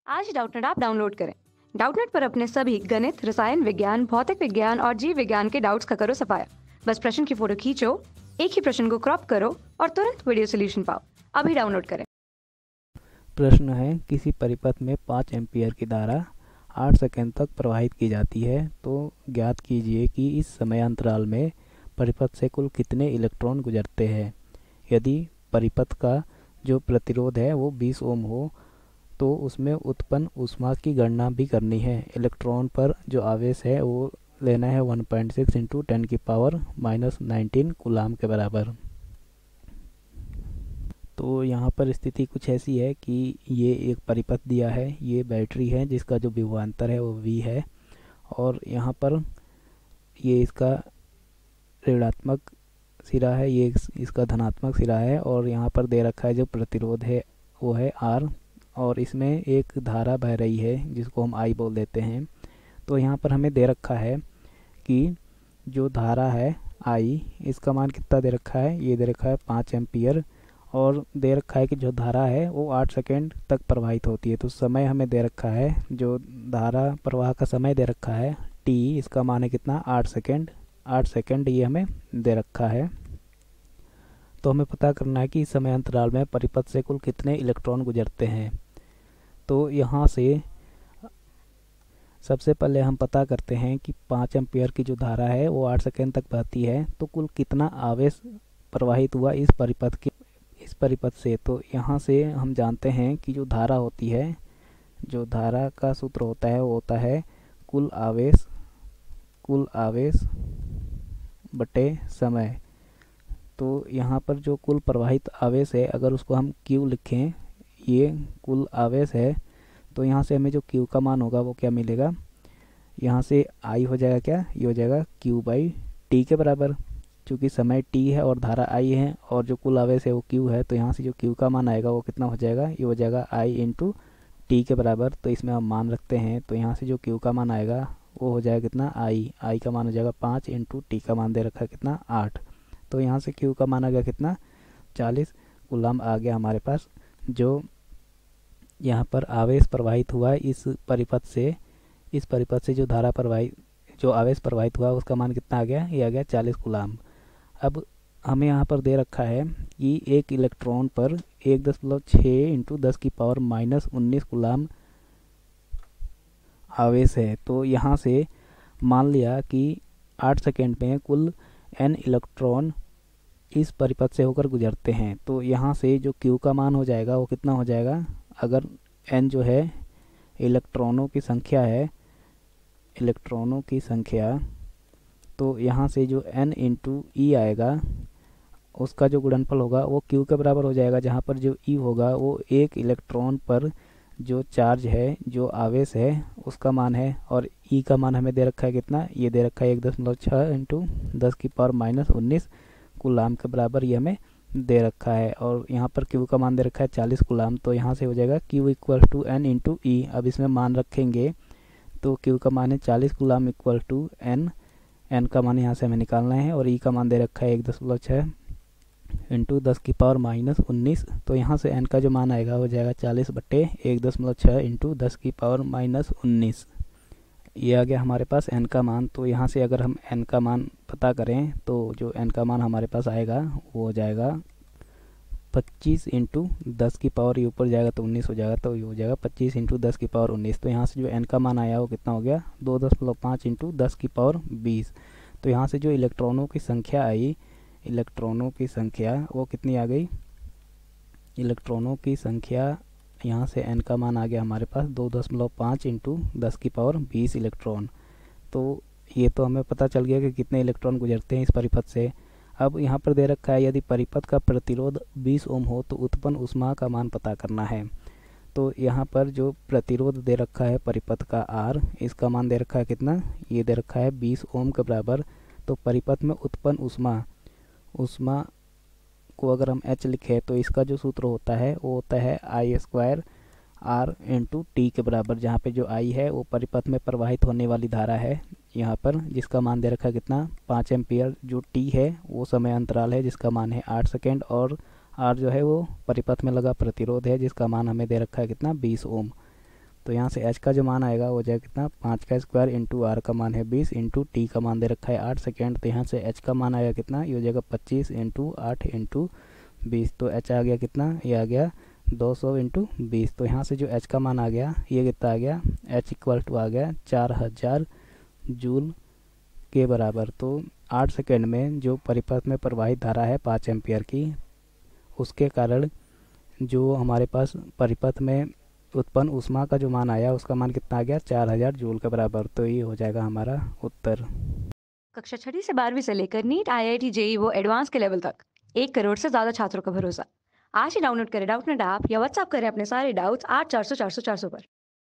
आज डाउटनेट आप डाउनलोड करें। डाउटनेट पर अपने सभी गणित, रसायन विज्ञान, भौतिक विज्ञान और जीव विज्ञान के डाउट्स का करो सफाया। बस प्रश्न की फोटो खींचो, एक ही प्रश्न को क्रॉप करो और तुरंत वीडियो सोल्यूशन पाओ। अभी डाउनलोड करें। प्रश्न है, किसी परिपथ में 5 एम्पीयर की धारा 8 सेकंड तक प्रवाहित की जाती है, तो ज्ञात कीजिए कि इस समय अंतराल में परिपथ से कुल कितने इलेक्ट्रॉन गुजरते हैं। यदि परिपथ का जो प्रतिरोध है वो 20 ओम हो तो उसमें उत्पन्न ऊष्मा की गणना भी करनी है। इलेक्ट्रॉन पर जो आवेश है वो लेना है 1.6 इंटू 10⁻⁻19 कूलाम के बराबर। तो यहाँ पर स्थिति कुछ ऐसी है कि ये एक परिपथ दिया है, ये बैटरी है जिसका जो विभवांतर है वो V है, और यहाँ पर ये इसका ऋणात्मक सिरा है, ये इसका धनात्मक सिरा है, और यहाँ पर दे रखा है जो प्रतिरोध है वो है R, और इसमें एक धारा बह रही है जिसको हम I बोल देते हैं। तो यहाँ पर हमें दे रखा है कि जो धारा है I, इसका मान कितना दे रखा है, ये दे रखा है 5 एम्पियर, और दे रखा है कि जो धारा है वो 8 सेकेंड तक प्रवाहित होती है। तो समय हमें दे रखा है, जो धारा प्रवाह का समय दे रखा है T, इसका मान है कितना, 8 सेकेंड। 8 सेकेंड ये हमें दे रखा है। तो हमें पता करना है कि इस समय अंतराल में परिपथ से कुल कितने इलेक्ट्रॉन गुजरते हैं। तो यहाँ से सबसे पहले हम पता करते हैं कि 5 एम्पियर की जो धारा है वो 8 सेकेंड तक बहती है, तो कुल कितना आवेश प्रवाहित हुआ इस परिपथ से। तो यहाँ से हम जानते हैं कि जो धारा होती है, जो धारा का सूत्र होता है वो होता है कुल आवेश बटे समय। तो यहाँ पर जो कुल प्रवाहित आवेश है, अगर उसको हम Q लिखें, ये कुल आवेश है, तो यहाँ से हमें जो Q का मान होगा वो क्या मिलेगा, यहाँ से I हो जाएगा क्या, ये हो जाएगा Q/T के बराबर। चूँकि समय T है और धारा I है और जो कुल आवेश है वो Q है, तो यहाँ से जो Q का मान आएगा वो कितना हो जाएगा, ये हो जाएगा I इंटू T के बराबर। तो इसमें हम मान रखते हैं, तो यहाँ से जो Q का मान आएगा वो हो जाएगा कितना, I का मान हो जाएगा 5 इंटू T का मान दे रखा है कितना, 8। तो यहाँ से Q का मान आ गया कितना, 40 कूलम आ गया हमारे पास। जो यहाँ पर आवेश प्रवाहित हुआ इस परिपथ से जो धारा प्रवाहित, जो आवेश प्रवाहित हुआ उसका मान कितना आ गया, ये आ गया 40 कूलम। अब हमें यहाँ पर दे रखा है कि एक इलेक्ट्रॉन पर 1.6 इंटू 10⁻⁻19 कूलम आवेश है। तो यहाँ से मान लिया कि 8 सेकेंड में कुल n इलेक्ट्रॉन इस परिपथ से होकर गुजरते हैं। तो यहाँ से जो Q का मान हो जाएगा वो कितना हो जाएगा, अगर n जो है इलेक्ट्रॉनों की संख्या, तो यहाँ से जो n इंटू E आएगा उसका जो गुणनफल होगा वो Q के बराबर हो जाएगा, जहाँ पर जो E होगा वो एक इलेक्ट्रॉन पर जो चार्ज है, जो आवेश है उसका मान है, और E का मान हमें दे रखा है कितना, ये दे रखा है 1.6 इंटू 10⁻⁻19 कूलम के बराबर, ये हमें दे रखा है। और यहाँ पर Q का मान दे रखा है 40 कूलम। तो यहाँ से हो जाएगा Q equal to N into E। अब इसमें मान रखेंगे तो Q का मान है 40 कूलम इक्वल टू N का मान यहाँ से हमें निकालना है, और E का मान दे रखा है 1.6 इंटू 10⁻⁻19। तो यहाँ से n का जो मान आएगा हो जाएगा 40/1.6 इंटू 10⁻⁻19। ये आ गया हमारे पास n का मान। तो यहाँ से अगर हम n का मान पता करें तो जो n का मान हमारे पास आएगा वो हो जाएगा 25 इंटू 10 की पावर, ये ऊपर जाएगा तो 19 हो जाएगा, तो ये हो जाएगा 25 इंटू 10 की पावर 19। तो यहाँ से जो n का मान आया वो कितना हो गया, 2.5 इंटू 10 की पावर 20। तो यहाँ से जो इलेक्ट्रॉनों की संख्या आई, इलेक्ट्रॉनों की संख्या वो कितनी आ गई, इलेक्ट्रॉनों की संख्या यहाँ से n का मान आ गया हमारे पास 2.5 इंटू 10 की पावर 20 इलेक्ट्रॉन। तो ये तो हमें पता चल गया कि कितने इलेक्ट्रॉन गुजरते हैं इस परिपथ से। अब यहाँ पर दे रखा है यदि परिपथ का प्रतिरोध 20 ओम हो तो उत्पन्न ऊष्मा का मान पता करना है। तो यहाँ पर जो प्रतिरोध दे रखा है परिपथ का R, इसका मान दे रखा है कितना, ये दे रखा है 20 ओम के बराबर। तो परिपथ में उत्पन्न ऊष्मा को अगर हम H लिखे तो इसका जो सूत्र होता है वो होता है I² R इंटू T के बराबर, जहाँ पे जो I है वो परिपथ में प्रवाहित होने वाली धारा है यहाँ पर, जिसका मान दे रखा है कितना, 5 एम्पियर। जो T है वो समय अंतराल है जिसका मान है 8 सेकेंड, और R जो है वो परिपथ में लगा प्रतिरोध है जिसका मान हमें दे रखा है कितना, 20 ओम। तो यहाँ से एच का जो मान आएगा वो हो जाएगा कितना, 5 का स्क्वायर इंटू आर का मान है 20 इंटू टी का मान दे रखा है 8 सेकेंड। तो यहाँ से एच का मान आएगा कितना, ये हो जाएगा 25 इंटू 8 इंटू 20। तो एच आ गया कितना, ये आ गया 200 इंटू 20। तो यहाँ से जो एच का मान आ गया ये कितना आ गया, एच इक्वल टू आ गया 4000 जूल के बराबर। तो 8 सेकेंड में जो परिपथ में प्रवाहित धारा है 5 एम्पियर की, उसके कारण जो हमारे पास परिपथ में उत्पन्न ऊष्मा का जो मान आया उसका मान कितना आ गया, 4000 जूल के बराबर। तो ये हो जाएगा हमारा उत्तर। कक्षा 6वीं से 12वीं से लेकर नीट, IIT, JEE वो एडवांस के लेवल तक 1 करोड़ से ज़्यादा छात्रों का भरोसा। आज ही डाउनलोड करें डाउटनेट ऐप या व्हाट्सएप करें अपने सारे डाउट्स 8400 400 400 पर।